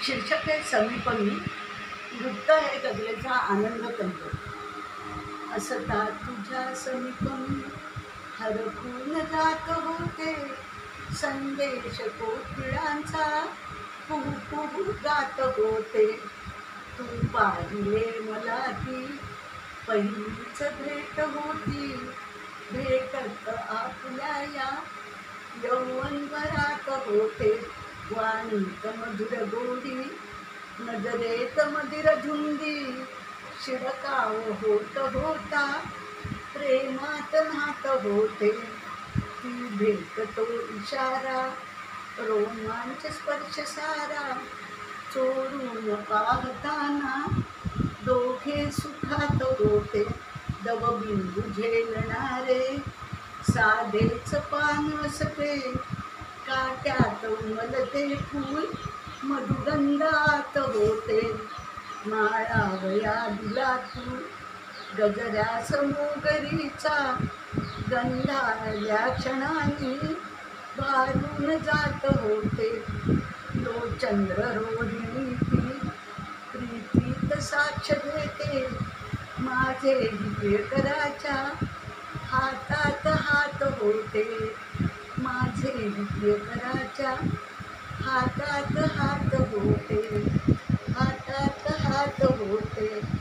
शीर्षक आहे समीपमी. वृत्त आहे गजलेचा आनंद कंठ. असता तुझ्या समीपमी हरखून जात होते संदेश कोकिळांचा कुहू कुहू गात होते. तू पाहिले मला ती पहिलीच भेट होती. भेटत आपल्या या यौवनभरात होते. वाणीत मधुर गोडी नजरेत मदिर झुंदी. शिडकाव होत होता प्रेमात नात होते. ती भेट तो इशारा रोमांच स्पर्श सारा. चोरून पाहताना दोघे सुखात होते. दवबिंदू झेलणारे साधेच पान असते. काट्यात उमलते फूल मधुगंधात होते. माळावया दिला तू गजऱ्यास मोगरीचा. गंधाळल्या क्षणांनी भारून जात होते. तो चंद्र रोहिणी ती प्रीतीत साक्ष देते. माझे प्रियकराच्या हातात हात होते. माझे प्रियकराच्या हातात हात होते. हातात हात होते.